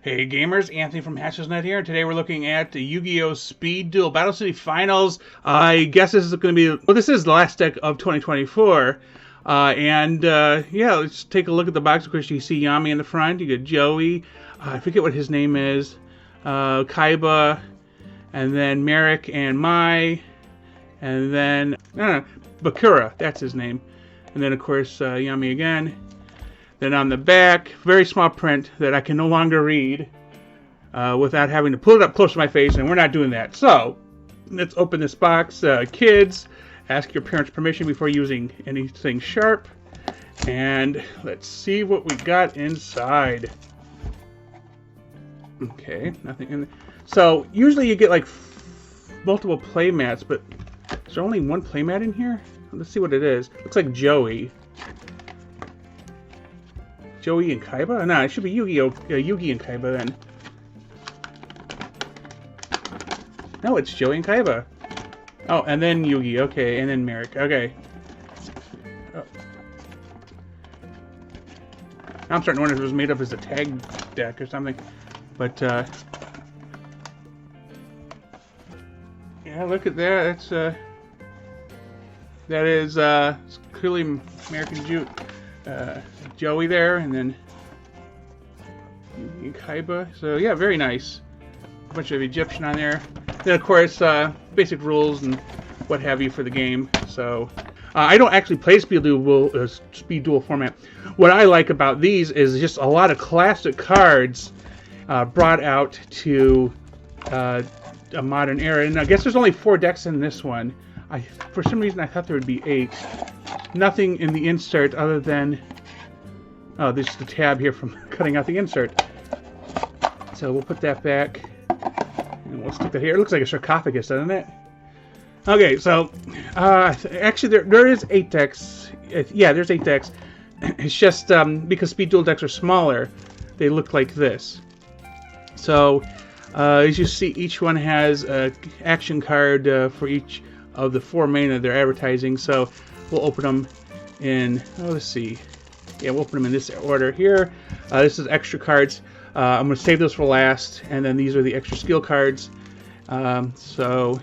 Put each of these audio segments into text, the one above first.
Hey gamers, Anthony from Hatchesnet here, and today we're looking at the Yu-Gi-Oh! Speed Duel Battle City Finals. I guess this is going to be, well, this is the last deck of 2024. Yeah, let's take a look at the box. Of course, you see Yami in the front, you get Joey, I forget what his name is, Kaiba, and then Merrick and Mai, and then, Bakura, that's his name. And then, of course, Yami again. Then on the back, very small print that I can no longer read without having to pull it up close to my face, and we're not doing that. So, let's open this box. Kids, ask your parents' permission before using anything sharp. And let's see what we got inside. Okay, nothing in there. So, usually you get like multiple play mats, but is there only one play mat in here? Let's see what it is. Looks like Joey. Joey and Kaiba? No, it should be Yu-Gi-Oh! Yugi and Kaiba then. No, it's Joey and Kaiba. Oh, and then Yugi, okay, and then Merrick, okay. Oh. I'm starting to wonder if it was made up as a tag deck or something. But, yeah, look at that. That's, that is, clearly American Jew. Joey there, and then Kaiba. So yeah, very nice. A bunch of Egyptian on there. Then of course, basic rules and what have you for the game. So I don't actually play Speed Duel format. What I like about these is just a lot of classic cards brought out to a modern era. And I guess there's only 4 decks in this one. For some reason I thought there would be 8. Nothing in the insert other than, oh, this is the tab here from cutting out the insert. So we'll put that back, and we'll stick that here. It looks like a sarcophagus, doesn't it? Okay, so actually there is 8 decks. Yeah, there's 8 decks. It's just because Speed Duel decks are smaller, they look like this. So as you see, each one has an action card for each of the 4 main that they're advertising. So we'll open them in, oh, let's see. Yeah, we'll open them in this order here. This is extra cards. I'm going to save those for last, and then these are the extra skill cards. So,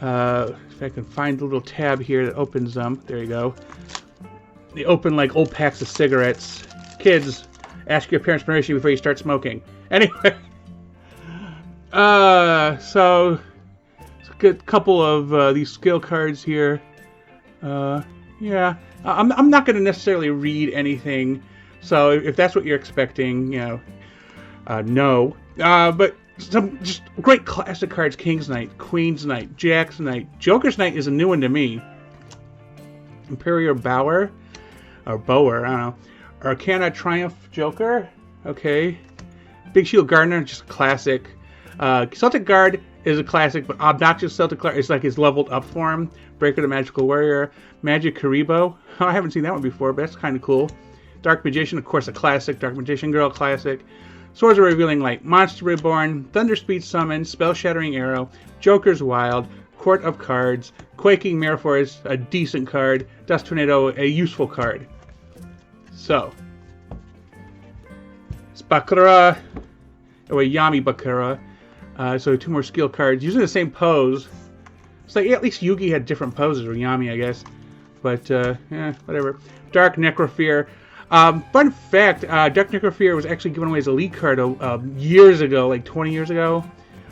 if I can find the little tab here that opens them. There you go. They open like old packs of cigarettes. Kids, ask your parents' permission before you start smoking. Anyway. So, it's a good couple of these skill cards here. Yeah, I'm not going to necessarily read anything, so if that's what you're expecting, you know, no. But some just great classic cards: King's Knight, Queen's Knight, Jack's Knight, Joker's Knight is a new one to me. Imperial Bower, or Bower, I don't know. Arcana Triumph Joker, okay. Big Shield Gardener, just classic. Celtic Guard is a classic, but Obnoxious Celtic Guard is like his leveled up form. Breaker the Magical Warrior, Magic Karibo. I haven't seen that one before, but that's kind of cool. Dark Magician, of course, a classic. Dark Magician Girl, classic. Swords of Revealing Light, Monster Reborn, Thunder Speed Summon, Spell Shattering Arrow, Joker's Wild, Court of Cards, Quaking Miraforce, a decent card, Dust Tornado, a useful card. So, it's Bakura, or Yami Bakura. So 2 more skill cards, using the same pose. It's like, yeah, at least Yugi had different poses, or Yami, I guess. But, yeah, whatever. Dark Necrofear. Fun fact, Dark Necrofear was actually given away as a lead card years ago, like 20 years ago.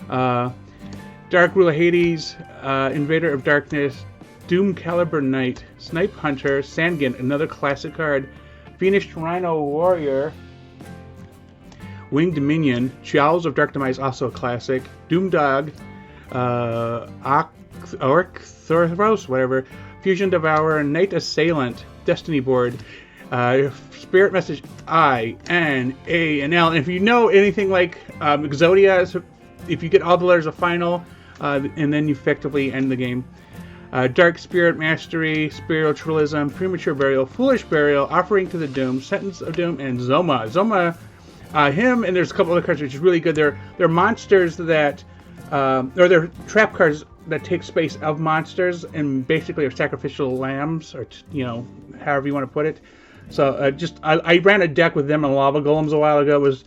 Dark Ruler Hades, Invader of Darkness, Doom Caliber Knight, Snipe Hunter, Sandgin, another classic card, Phoenix Rhino Warrior, Winged Minion, Jowls of Dark Demise, also a classic, Doom Dog, Orcthoros, whatever, Fusion Devourer, Night Assailant, Destiny Board, Spirit Message I, N, A, and L. And if you know anything like Exodia, if you get all the letters of final, and then you effectively end the game. Dark Spirit Mastery, Spiritualism, Premature Burial, Foolish Burial, Offering to the Doom, Sentence of Doom, and Zoma. Zoma, him, and there's a couple other cards which is really good. They're monsters that, or they're trap cards that take space of monsters and basically are sacrificial lambs, or, you know, however you want to put it. So I ran a deck with them and lava golems a while ago. It was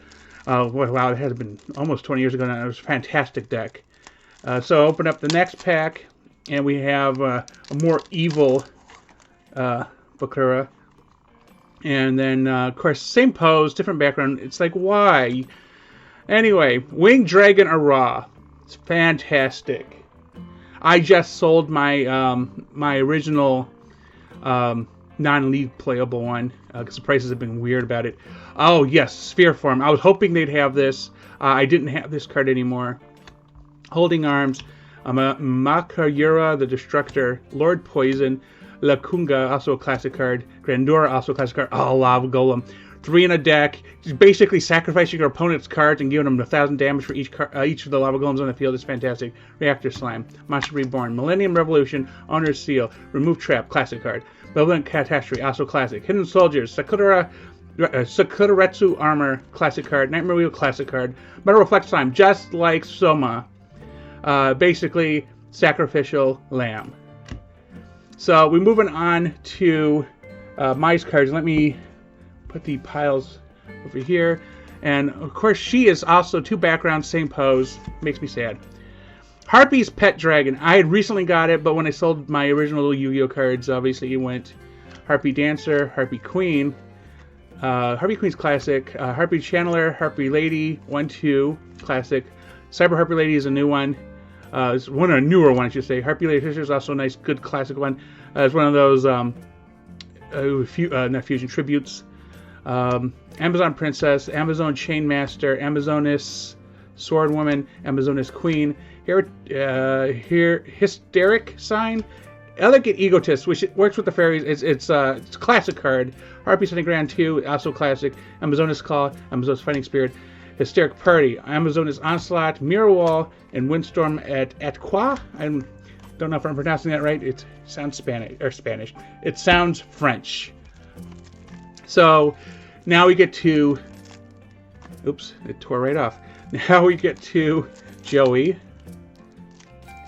Wow, it has been almost 20 years ago now. It was a fantastic deck. So open up the next pack, and we have a more evil Bakura. And then, of course, same pose, different background. It's like, why? Anyway, Winged Dragon Ara. It's fantastic. I just sold my my original non-league playable one because the prices have been weird about it. Oh, yes, Sphere Form. I was hoping they'd have this. I didn't have this card anymore. Holding Arms. Makayura the Destructor. Lord Poison. Lakunga, also a classic card. Grandora, also a classic card. Oh, Lava Golem. 3 in a deck. Just basically sacrificing your opponent's cards and giving them 1,000 damage for each of the Lava Golems on the field is fantastic. Reactor Slime. Monster Reborn. Millennium Revolution. Owner's Seal. Remove Trap, classic card. Malevolent Catastrophe, also classic. Hidden Soldiers. Sakuraretsu Armor, classic card. Nightmare Wheel, classic card. Metal Reflect Slime, just like Soma. Basically, Sacrificial Lamb. So we're moving on to Mai's cards. Let me put the piles over here. And of course, she is also 2 backgrounds, same pose. Makes me sad. Harpy's Pet Dragon. I had recently got it, but when I sold my original Yu-Gi-Oh cards, obviously it went Harpy Dancer, Harpy Queen. Harpy Queen's classic. Harpy Channeler, Harpy Lady, 1-2, classic. Cyber Harpy Lady is a new one. It's one of a newer one, I should say. Harpy Lady Fisher is also a nice, good classic one. It's one of those not fusion tributes. Amazon Princess, Amazon Chainmaster, Amazoness Swordwoman, Amazoness Queen. Here, Hysteric Sign, Elegant Egotist, which works with the fairies. It's a classic card. Harpy Sunny Grand 2, also classic. Amazoness Call, Amazoness Fighting Spirit. Hysteric Party, Amazoness Onslaught, Mirror Wall, and Windstorm at Atqua. I don't know if I'm pronouncing that right. It sounds Spanish. It sounds French. So now we get to, oops, it tore right off. Now we get to Joey.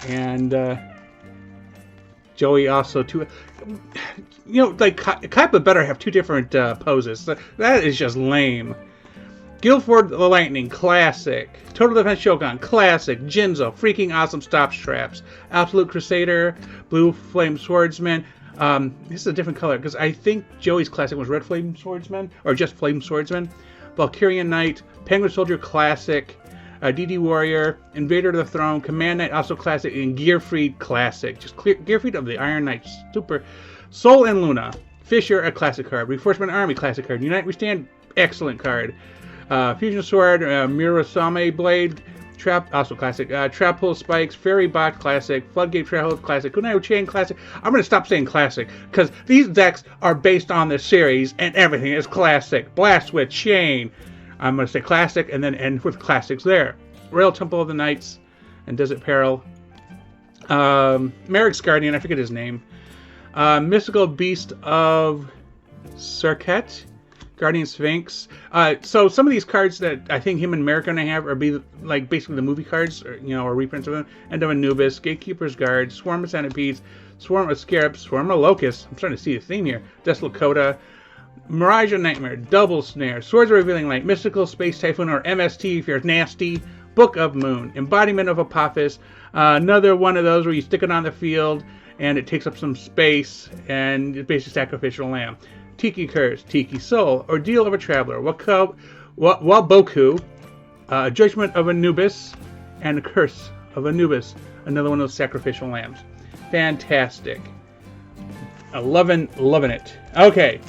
And Joey also too. You know, like Kaiba better have 2 different poses. That is just lame. Guildford the Lightning, classic. Total Defense Shogun, classic. Jinzo, freaking awesome stops traps. Absolute Crusader, Blue Flame Swordsman. This is a different color because I think Joey's classic was Red Flame Swordsman or just Flame Swordsman. Valkyrian Knight, Penguin Soldier, classic. DD Warrior, Invader of the Throne, Command Knight, also classic, and Gearfried, classic. Just Gearfried of the Iron Knight, super. Soul and Luna, Fisher, a classic card. Reinforcement Army, classic card. Unite We Stand, excellent card. Fusion Sword, Murasame Blade, Trap, also classic. Trap Pull Spikes, Fairy Bot, classic. Floodgate Travel, classic. Kunai Chain, classic. I'm going to stop saying classic because these decks are based on the series and everything is classic. Blast Switch, Chain. I'm going to say classic and then end with classics there. Royal Temple of the Knights and Desert Peril. Merrick's Guardian, I forget his name. Mystical Beast of Serket. Guardian Sphinx. So some of these cards that I think him and Merrick are going to have are like basically the movie cards, or, you know, or reprints of them. End of Anubis, Gatekeeper's Guard, Swarm of Centipedes, Swarm of Scarabs, Swarm of Locusts. I'm starting to see a theme here. Desolate Coda. Mirage of Nightmare, Double Snare, Swords of Revealing Light, Mystical Space Typhoon, or MST if you're nasty, Book of Moon, Embodiment of Apophis, another one of those where you stick it on the field and it takes up some space and it's basically Sacrificial Lamb. Tiki Curse, Tiki Soul, Ordeal of a Traveler, Waboku, Judgment of Anubis, and Curse of Anubis, another one of those Sacrificial Lambs. Fantastic. Loving it. Okay.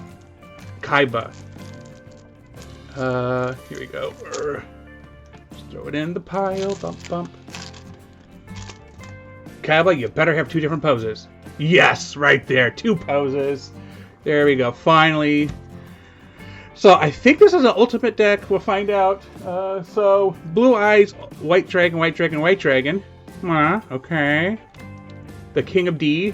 Kaiba. Here we go. Just throw it in the pile. Bump, bump. Kaiba, you better have 2 different poses. Yes, right there. 2 poses. There we go. Finally. So I think this is an ultimate deck. We'll find out. So Blue Eyes, White Dragon, White Dragon, White Dragon. Okay. The King of D.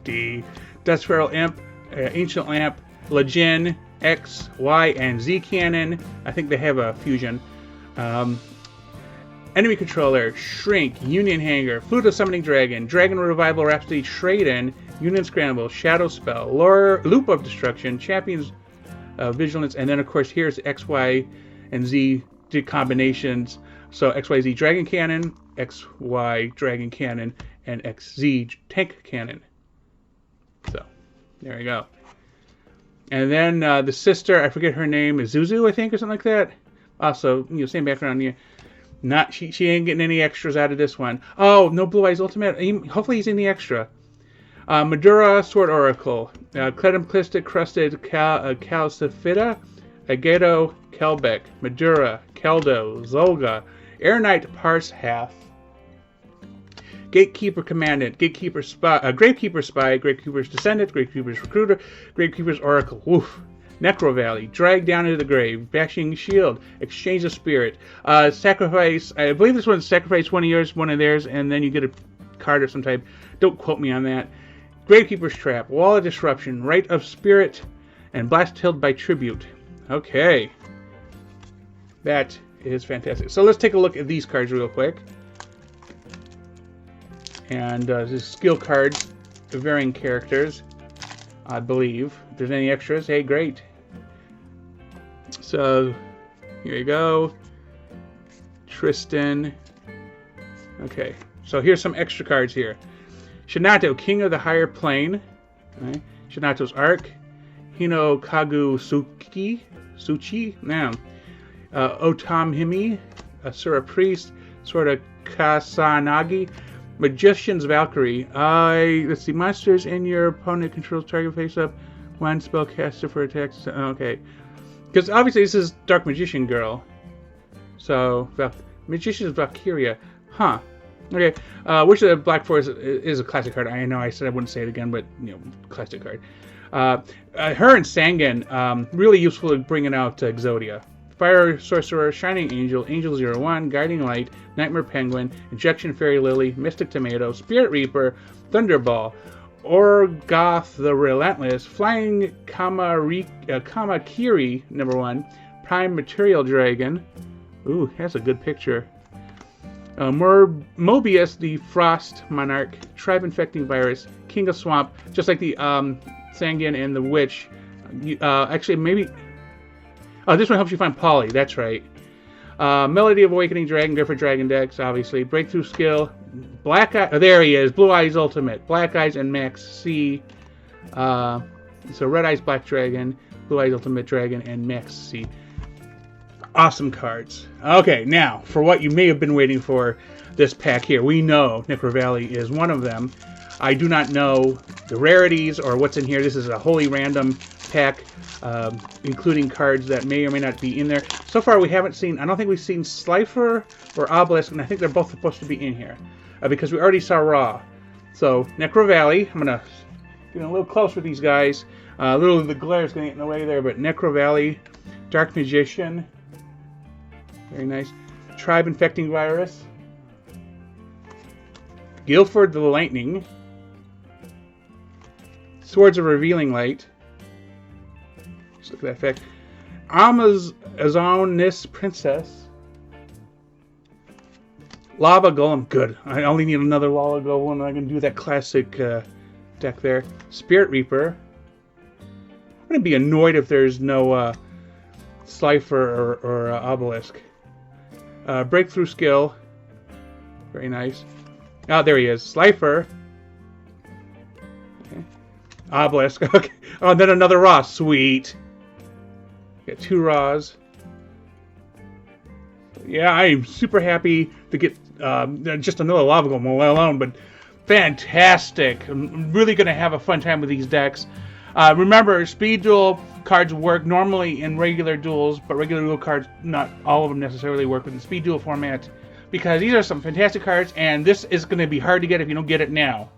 D. Death Feral Imp, Ancient Lamp, Legion, X, Y, and Z Cannon. I think they have a fusion. Enemy Controller, Shrink, Union Hanger, Flute of Summoning Dragon, Dragon Revival Rhapsody Trade-In, Union Scramble, Shadow Spell, Loop of Destruction, Champions Vigilance, and then of course here's X, Y, and Z combinations. So XYZ Dragon Cannon, XY Dragon Cannon, and XZ Tank Cannon. So there you go. And then the sister, I forget her name, is Zuzu, I think, or something like that. Also, same background here. She ain't getting any extras out of this one. Oh, no Blue Eyes Ultimate. Hopefully he's in the extra. Madura Sword Oracle, Cledemplistic Crusted Calcifida, Agedo Kelbeck, Madura, Keldo, Zolga, Air Knight Parse Half, Gatekeeper Commandant, Gatekeeper Spy, Gravekeeper Spy, Gravekeeper's Descendant, Gravekeeper's Recruiter, Gravekeeper's Oracle, Woof, Necro Valley, Drag Down into the Grave, Bashing Shield, Exchange of Spirit, Sacrifice, I believe this one's Sacrifice one of yours, one of theirs, and then you get a card of some type. Don't quote me on that. Gravekeeper's Trap, Wall of Disruption, Rite of Spirit, and Blast Held by Tribute. Okay. That is fantastic. So let's take a look at these cards real quick. And this is skill cards of varying characters, I believe. If there's any extras, hey, great. So, here you go. Tristan. Okay, so here's some extra cards here. Shinato, King of the Higher Plane. Right. Shinato's Arc. Hino Kagu Suchi. Now, Otamhimi, Asura Priest, Sword of Kasanagi, Magician's Valkyrie. Let's see, monsters in your opponent controls target face up. One spellcaster for attacks. Okay, because obviously this is Dark Magician Girl. So Magician's Valkyria, huh? Okay, Witch of the Black Forest is a classic card. I know I said I wouldn't say it again, but classic card. Her and Sangan, really useful at bringing out Exodia. Fire Sorcerer, Shining Angel, Angel 01, Guiding Light, Nightmare Penguin, Injection Fairy Lily, Mystic Tomato, Spirit Reaper, Thunderball, Orgoth the Relentless, Flying Kamakiri, number 1, Prime Material Dragon. Ooh, that's a good picture. Mobius the Frost Monarch, Tribe Infecting Virus, King of Swamp, just like the Sangan and the Witch. Actually, maybe... Oh, this one helps you find Polly. That's right. Melody of Awakening Dragon, good for Dragon decks, obviously. Breakthrough Skill. Black Eye. Oh, there he is. Blue Eyes Ultimate. Black Eyes and Max C. So Red Eyes Black Dragon, Blue Eyes Ultimate Dragon, and Max C. Awesome cards. Okay, now, for what you may have been waiting for, this pack here. We know Necro Valley is one of them. I do not know the rarities or what's in here. This is a wholly random pack, including cards that may or may not be in there. So far, we haven't seen, I don't think we've seen Slifer or Obelisk, and I think they're both supposed to be in here, because we already saw Raw. So, Necro Valley, I'm going to get a little close with these guys. A little of the glare is going to get in the way there, but Necro Valley, Dark Magician, very nice. Tribe Infecting Virus, Guilford the Lightning, Swords of Revealing Light. Just look at that effect. Amazonis Princess. Lava Golem. Good. I only need another Lava Golem. I can do that classic deck there. Spirit Reaper. I'm going to be annoyed if there's no Slifer or Obelisk. Breakthrough Skill. Very nice. Oh, there he is. Slifer. Okay. Obelisk. Okay. Oh, and then another Raw. Sweet. Got 2 Raws. Yeah, I'm super happy to get just another Lava Golem alone, but fantastic. I'm really going to have a fun time with these decks. Remember, Speed Duel cards work normally in regular duels, but regular duel cards, not all of them necessarily work with the Speed Duel format, because these are some fantastic cards, and this is going to be hard to get if you don't get it now.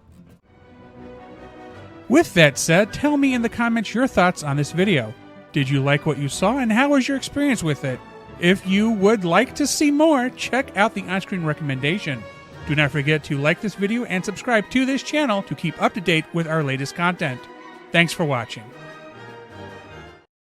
With that said, tell me in the comments your thoughts on this video. Did you like what you saw, and how was your experience with it? If you would like to see more, check out the on-screen recommendation. Do not forget to like this video and subscribe to this channel to keep up to date with our latest content. Thanks for watching.